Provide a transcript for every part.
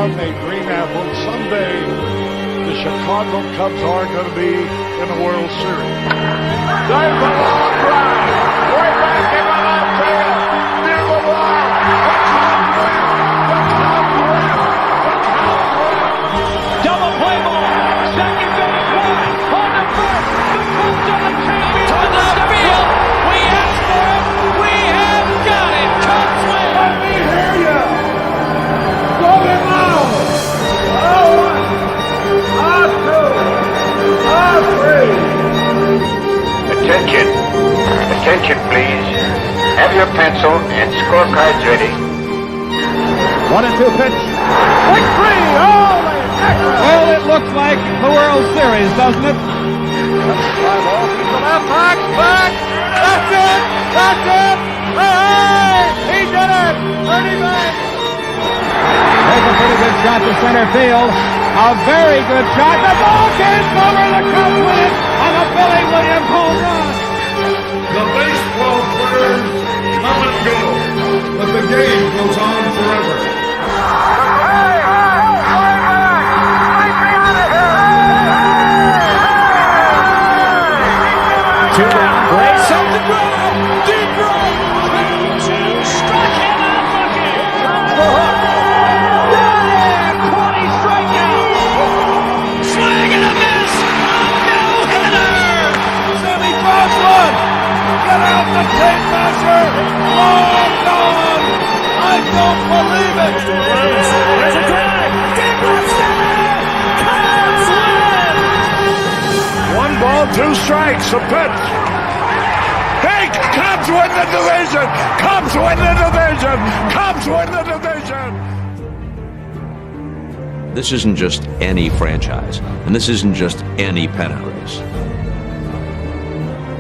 young, they dream athletes. Someday, the Chicago Cubs are going to be in the World Series. There's a long drive. Way back in the left field. Near the wall. Double play ball. Second base line. On the first. The Cubs are the champions. To the field. We asked for it. We have got it. Cubs win. Let me hear you. Going loud. Oh, 1, 2, 3. Attention please. Have your pencil and scorecards ready. 1-2 pitch. Victory! Well, it looks like the World Series, doesn't it? Fly ball to the left, back. That's it! Hey! He did it! 30 back. There's a pretty good shot to center field. A very good shot. The ball came over. The Cubs win on a Billy Williams home run. The baseball players come and go, but the game goes on forever. Two down. Brace up the grab. Deep right. 2-2. Struck him out looking. Comes the hook. 20 strikeouts. Swing and a miss. A no-hitter. Sammy drops one. Get out the tape measure. Long gone. I don't believe it. There's a drive. Deep left center. Cubs win. 1 ball, 2 strikes. A pitch. Hey, Cubs win the division. Cubs win the division. Cubs win the division. This isn't just any franchise, and this isn't just any pennant race.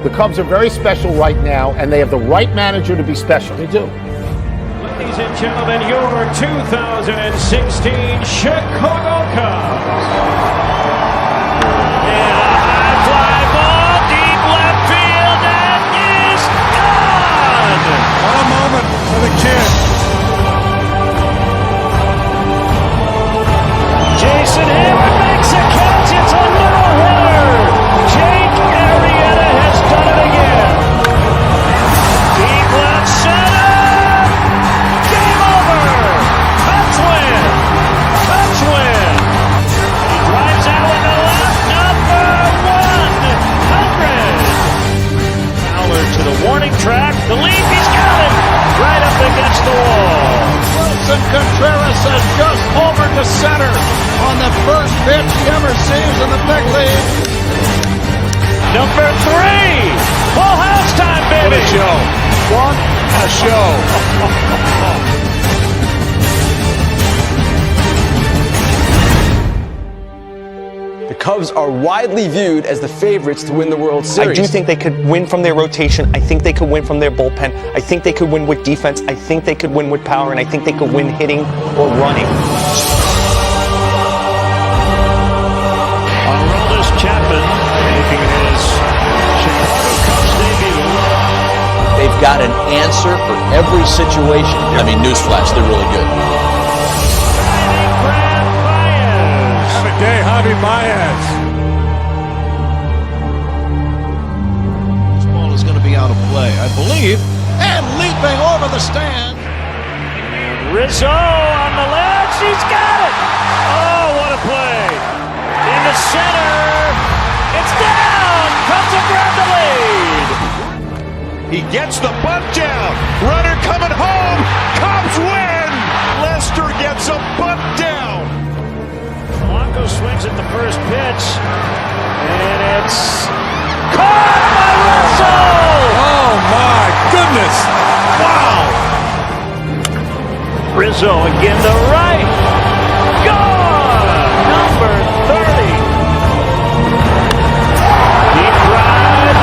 The Cubs are very special right now, and they have the right manager to be special. They do. Ladies and gentlemen, your 2016 Chicago Cubs. And a high fly ball, deep left field, and is gone! What a moment for the kid. Jason Hayward makes a catch. It's a no-hitter. Jake Arrieta has done it again. Deep left center. Game over. Cubs win. Cubs win. He drives out with the left. Number 100. Fowler to the warning track. The lead. He's got it. Right up against the wall. Wilson Contreras has just homered to center on the first pitch he ever sees in the big league. Number 3. Full house time, baby. What a show. What a show. The Cubs are widely viewed as the favorites to win the World Series. I do think they could win from their rotation. I think they could win from their bullpen. I think they could win with defense. I think they could win with power, and I think they could win hitting or running. Aroldis Chapman making his Chicago Cubs debut. They've got an answer for every situation. I mean, newsflash, they're really good. Brad Baez. Have a day, Javi Baez. This ball is going to be out of play, I believe. And leaping over the stand. Rizzo on the ledge. He's got it. Oh, what a play. Into center. It's down. Cubs have grabbed the lead. He gets the bunt down. Runner coming home. Cubs win. Lester gets a bunt down. Polanco swings at the first pitch. And it's caught by Rizzo. Oh my goodness. Wow. Rizzo again to right. Gone. Number 30. Deep drive.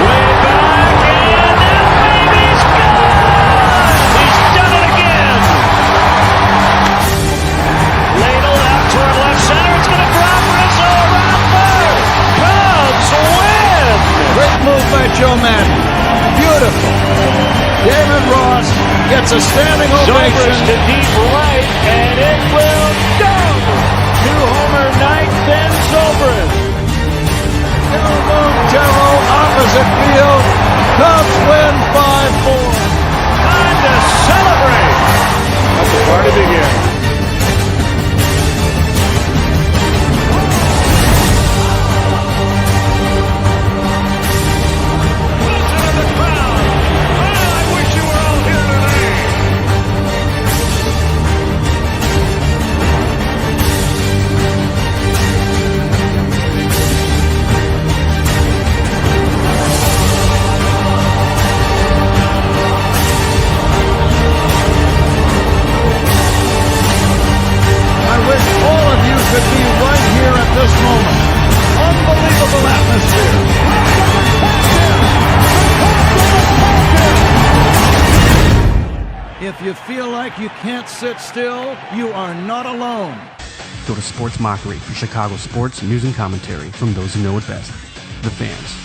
Way back. And that baby's gone. He's done it again. Ladle out toward left center. It's going to drop Rizzo around third. Cubs win. Great move by Joe Madden. Beautiful. David Ross gets a standing ovation to deep right, and it will go! Two-homer night, Ben Zobrist. El Montero, opposite field. Cubs win 5-4. Time to celebrate! Let the party begin. Could be right here at this moment. Unbelievable atmosphere. If you feel like you can't sit still, you are not alone. Go to Sports Mockery for Chicago sports news and commentary from those who know it best, the fans.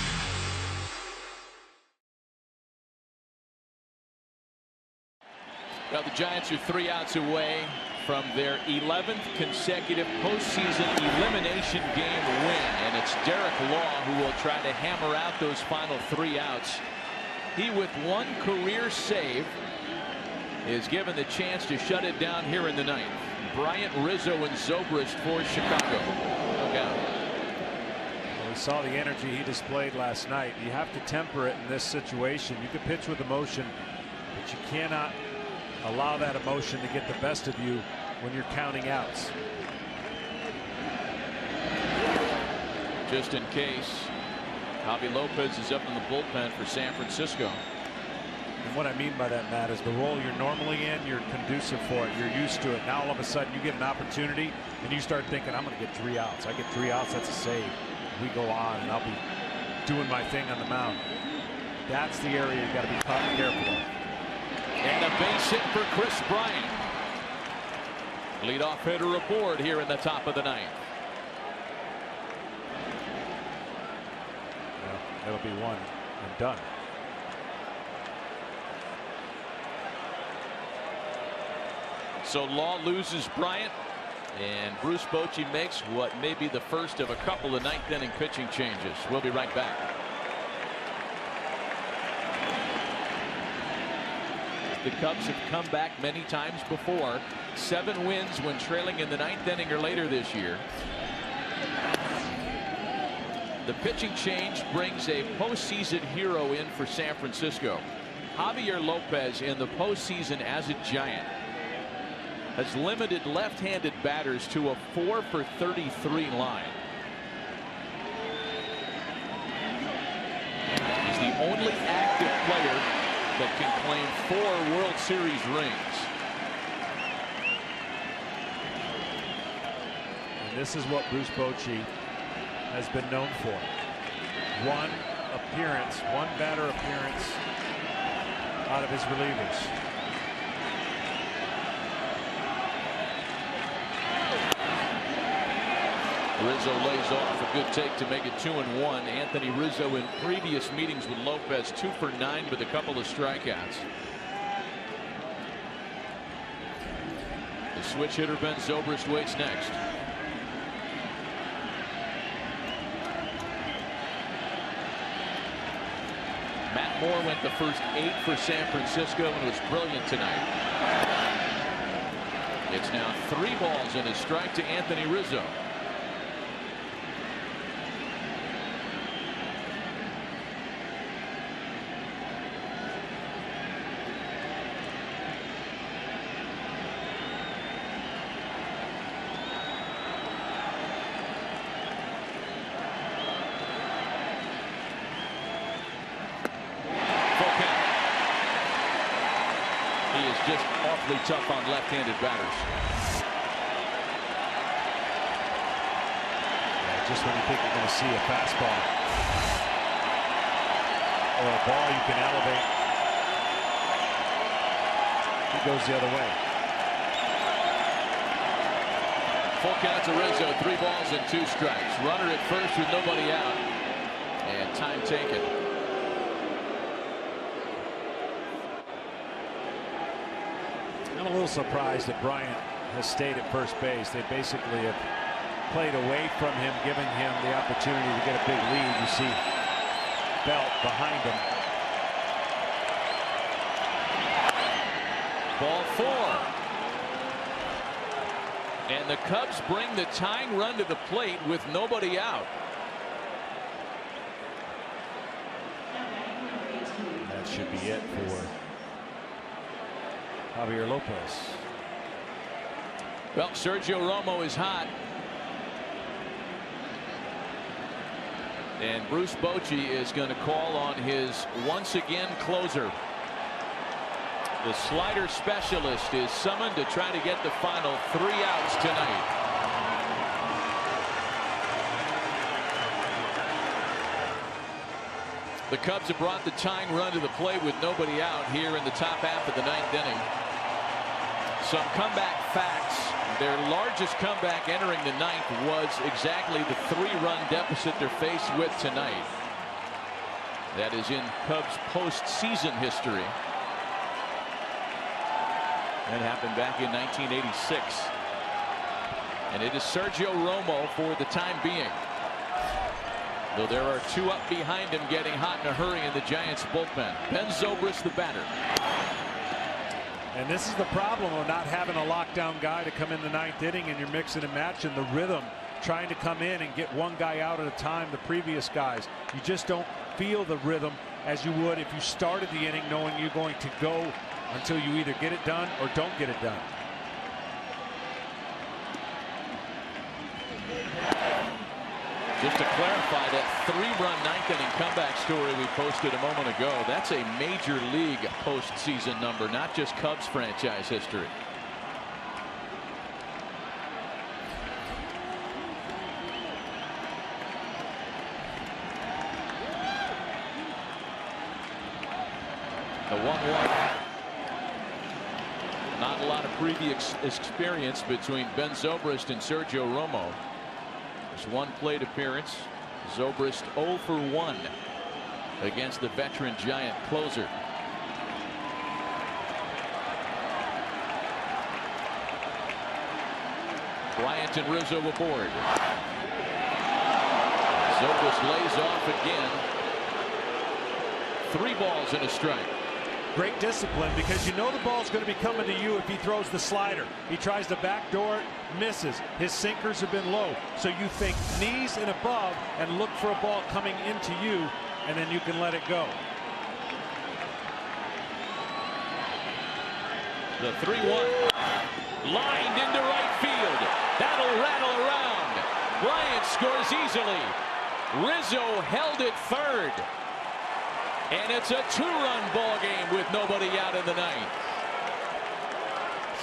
Well, the Giants are 3 outs away from their 11th consecutive postseason elimination game win, and it's Derek Law who will try to hammer out those final 3 outs. He, with 1 career save, is given the chance to shut it down here in the 9th. Bryant, Rizzo, and Zobrist for Chicago. Look out. Well, we saw the energy he displayed last night. You have to temper it in this situation. You can pitch with emotion, but you cannot allow that emotion to get the best of you when you're counting outs. Just in case, Javi Lopez is up in the bullpen for San Francisco. And what I mean by that, Matt, is the role you're normally in, you're conducive for it. You're used to it. Now all of a sudden you get an opportunity and you start thinking, I'm going to get 3 outs. I get 3 outs, that's a save. We go on and I'll be doing my thing on the mound. That's the area you got to be careful of. And a base hit for Chris Bryant. Leadoff hitter aboard here in the top of the 9th. Well, that'll be 1 and done. So Law loses Bryant, and Bruce Bochy makes what may be the first of a couple of 9th inning pitching changes. We'll be right back. The Cubs have come back many times before. 7 wins when trailing in the 9th inning or later this year. The pitching change brings a postseason hero in for San Francisco. Javier Lopez in the postseason as a Giant has limited left-handed batters to a 4 for 33 line. He's the only active player that can claim 4 World Series rings. And this is what Bruce Bochy has been known for. 1 appearance, 1 batter appearance out of his relievers. Rizzo lays off a good take to make it 2-1. Anthony Rizzo in previous meetings with Lopez 2 for 9 with a couple of strikeouts. The switch hitter Ben Zobrist waits next. Matt Moore went the first 8 for San Francisco and was brilliant tonight. It's now 3 balls and a strike to Anthony Rizzo. Just awfully tough on left-handed batters. Yeah, just when you think you're going to see a fastball or a ball you can elevate, he goes the other way. Full count to Rizzo, 3 balls and 2 strikes. Runner at first with nobody out, and time taken. I'm a little surprised that Bryant has stayed at first base. They basically have played away from him, giving him the opportunity to get a big lead. You see Belt behind him. Ball 4. And the Cubs bring the tying run to the plate with nobody out. That should be it for Javier Lopez. Well, Sergio Romo is hot. And Bruce Bochy is going to call on his once again closer. The slider specialist is summoned to try to get the final 3 outs tonight. The Cubs have brought the tying run to the plate with nobody out here in the top half of the 9th inning. Some comeback facts. Their largest comeback entering the 9th was exactly the 3-run deficit they're faced with tonight. That is in Cubs postseason history. That happened back in 1986. And it is Sergio Romo for the time being. Though there are 2 up behind him getting hot in a hurry in the Giants bullpen. Ben Zobrist, the batter. And this is the problem of not having a lockdown guy to come in the 9th inning, and you're mixing and matching the rhythm, trying to come in and get one guy out at a time. The previous guys, you just don't feel the rhythm as you would if you started the inning knowing you're going to go until you either get it done or don't get it done. Just to clarify, that 3-run 9th inning comeback story we posted a moment ago, that's a major league postseason number, not just Cubs franchise history. The 1-1. Not a lot of previous experience between Ben Zobrist and Sergio Romo. Just 1 plate appearance. Zobrist 0 for 1 against the veteran Giant closer. Bryant and Rizzo aboard. Zobrist lays off again. 3 balls and a strike. Great discipline, because you know the ball's going to be coming to you if he throws the slider. He tries to backdoor it, misses. His sinkers have been low. So you think knees and above and look for a ball coming into you, and then you can let it go. The 3-1. Lined into right field. That'll rattle around. Bryant scores easily. Rizzo held it third. And it's a 2-run ball game with nobody out in the 9th.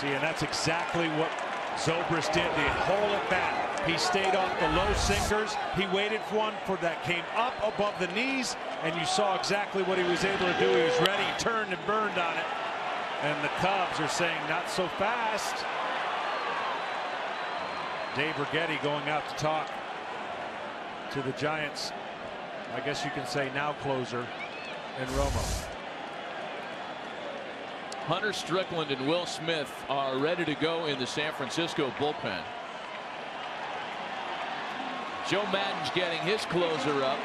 See, and that's exactly what Zobrist did. The whole at bat, he stayed off the low sinkers. He waited for one that came up above the knees, and you saw exactly what he was able to do. He was ready, turned and burned on it. And the Cubs are saying, not so fast. Dave Righetti going out to talk to the Giants, I guess you can say now closer, and Romo. Hunter Strickland and Will Smith are ready to go in the San Francisco bullpen. Joe Maddon's getting his closer up,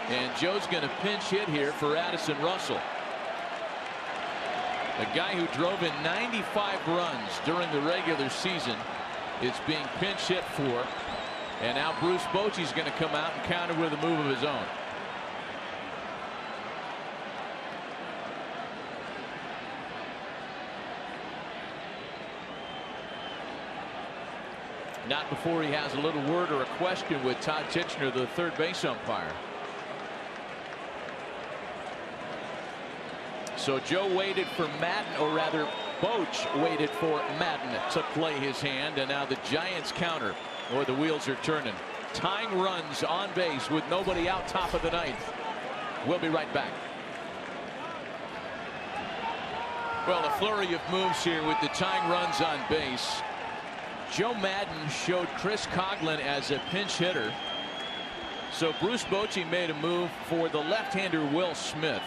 and Joe's going to pinch hit here for Addison Russell. A guy who drove in 95 runs during the regular season is being pinch hit for, and now Bruce Bochy's going to come out and counter with a move of his own. Not before he has a little word or a question with Todd Tichenor, the third base umpire. So Joe waited for Maddon, or rather Boch waited for Maddon to play his hand, and now the Giants counter, or the wheels are turning. Tying runs on base with nobody out, top of the 9th. We'll be right back. Well, a flurry of moves here with the tying runs on base. Joe Maddon showed Chris Coghlan as a pinch hitter. So Bruce Bochy made a move for the left-hander Will Smith.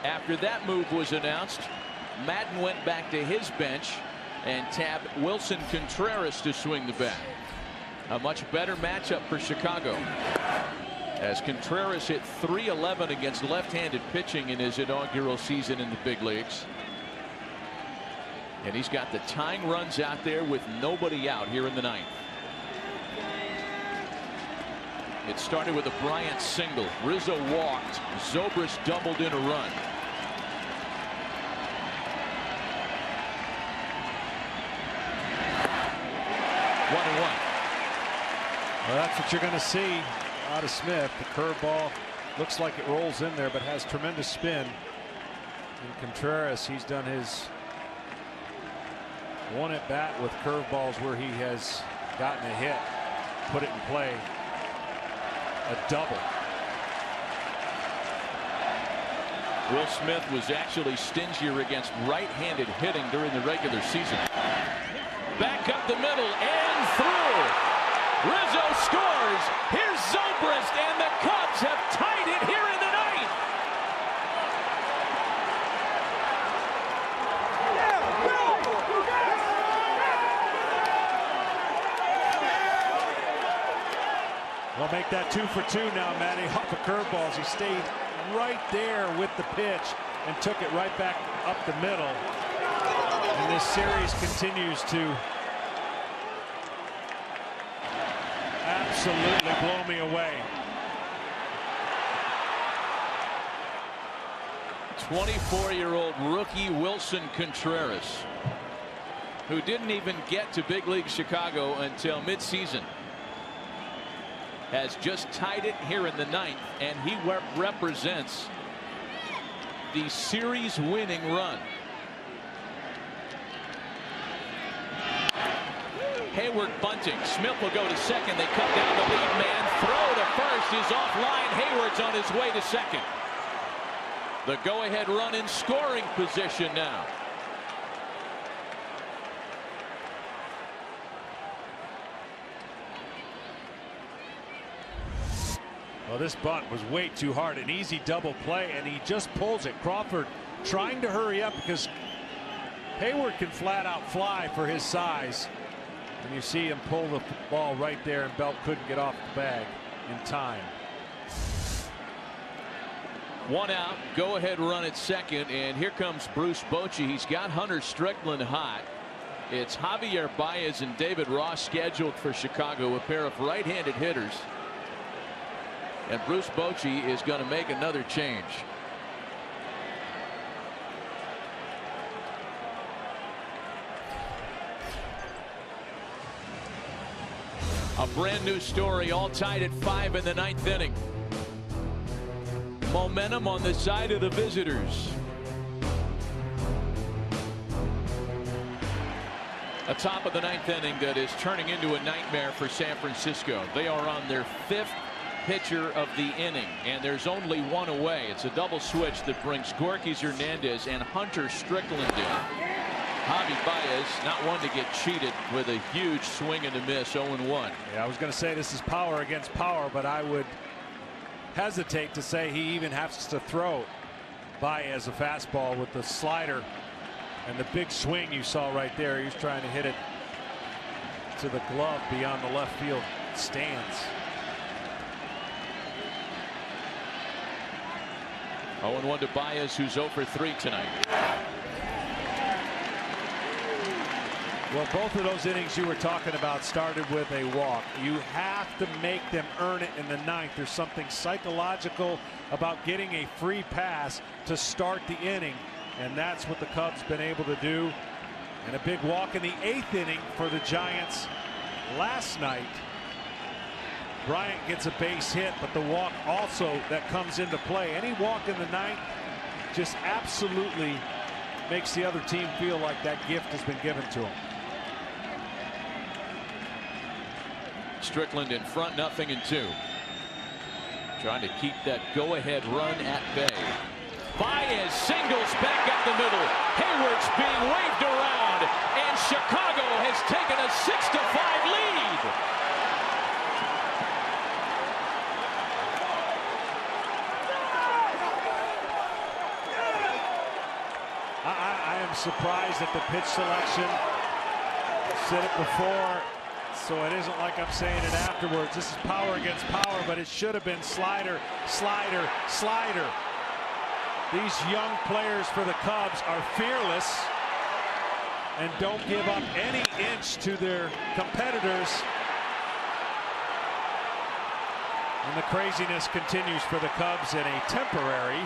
After that move was announced, Madden went back to his bench and tabbed Wilson Contreras to swing the bat. A much better matchup for Chicago, as Contreras hit .311 against left-handed pitching in his inaugural season in the big leagues. And he's got the tying runs out there with nobody out here in the ninth. It started with a Bryant single. Rizzo walked. Zobrist doubled in a run. One and one. Well, that's what you're going to see out of Smith. The curveball looks like it rolls in there, but has tremendous spin. And Contreras, he's done his one at bat with curveballs where he has gotten a hit, put it in play. A double. Will Smith was actually stingier against right-handed hitting during the regular season. Back up the middle and through. Rizzo scores. Here's Zobrist, and the Cubs have tied it here in the ninth. We'll make that 2 for 2 now, Matty. Off of curveballs, he stayed right there with the pitch and took it right back up the middle. And this series continues to absolutely blow me away. 24-year-old rookie Wilson Contreras, who didn't even get to big league Chicago until midseason, has just tied it here in the ninth, and he represents the series winning run. Hayward bunting. Smith will go to second. They cut down the lead man. Throw to first is offline. Hayward's on his way to second. The go-ahead run in scoring position now. Well, this bunt was way too hard. An easy double play, and he just pulls it. Crawford trying to hurry up because Hayward can flat out fly for his size. And you see him pull the ball right there, and Belt couldn't get off the bag in time. One out, go ahead run at second, and here comes Bruce Bochy. He's got Hunter Strickland hot. It's Javier Baez and David Ross scheduled for Chicago, a pair of right-handed hitters. And Bruce Bochy is going to make another change. A brand new story, all tied at 5 in the ninth inning. Momentum on the side of the visitors. A top of the ninth inning that is turning into a nightmare for San Francisco. They are on their 5th pitcher of the inning, and there's only one away. It's a double switch that brings Gorkys Hernandez and Hunter Strickland in. Javi Baez, not one to get cheated with a huge swing and a miss, 0-1. Yeah, I was going to say this is power against power, but I would hesitate to say he even has to throw Baez a fastball with the slider and the big swing you saw right there. He was trying to hit it to the glove beyond the left field stands. 0-1 to Baez, who's 0 for 3 tonight. Well, both of those innings you were talking about started with a walk. You have to make them earn it in the ninth. There's something psychological about getting a free pass to start the inning, and that's what the Cubs been able to do. And a big walk in the 8th inning for the Giants last night. Bryant gets a base hit, but the walk also that comes into play. Any walk in the ninth just absolutely makes the other team feel like that gift has been given to them. Strickland in front, 0-2. Trying to keep that go-ahead run at bay. Baez singles back up the middle. Hayward's being waved around, and Chicago has taken a 6-5 lead. I am surprised at the pitch selection. Said it before, so it isn't like I'm saying it afterwards. This is power against power, but it should have been slider, slider, slider. These young players for the Cubs are fearless and don't give up any inch to their competitors. And the craziness continues for the Cubs in a temporary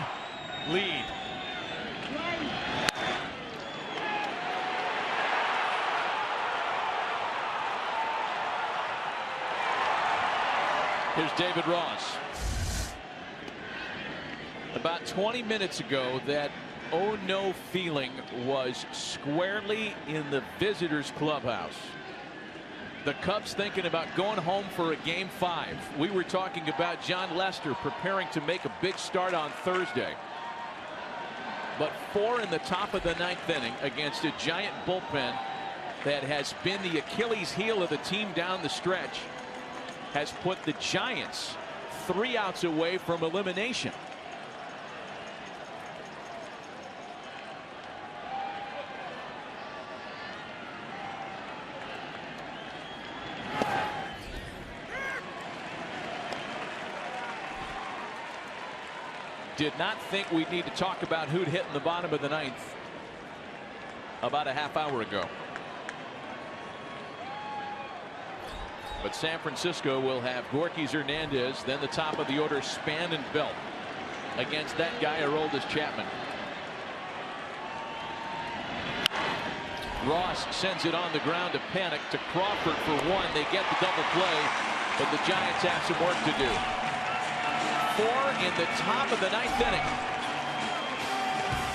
lead. Here's David Ross. About 20 minutes ago, that oh no feeling was squarely in the visitors' clubhouse. The Cubs thinking about going home for a game 5. We were talking about John Lester preparing to make a big start on Thursday. But 4 in the top of the 9th inning against a Giant bullpen that has been the Achilles heel of the team down the stretch has put the Giants 3 outs away from elimination. Did not think we'd need to talk about who'd hit in the bottom of the 9th about a half hour ago. But San Francisco will have Gorkys Hernandez, then the top of the order, Span and Belt. Against that guy, Aroldis Chapman. Ross sends it on the ground to Panic to Crawford for 1. They get the double play, but the Giants have some work to do. 4 in the top of the 9th inning.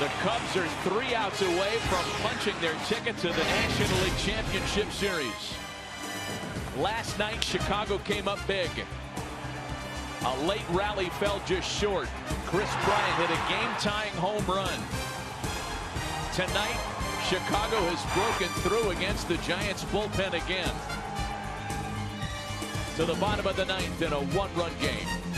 The Cubs are 3 outs away from punching their ticket to the National League Championship Series. Last night, Chicago came up big. A late rally fell just short. Chris Bryant hit a game-tying home run. Tonight, Chicago has broken through against the Giants bullpen again. To the bottom of the 9th in a 1-run game.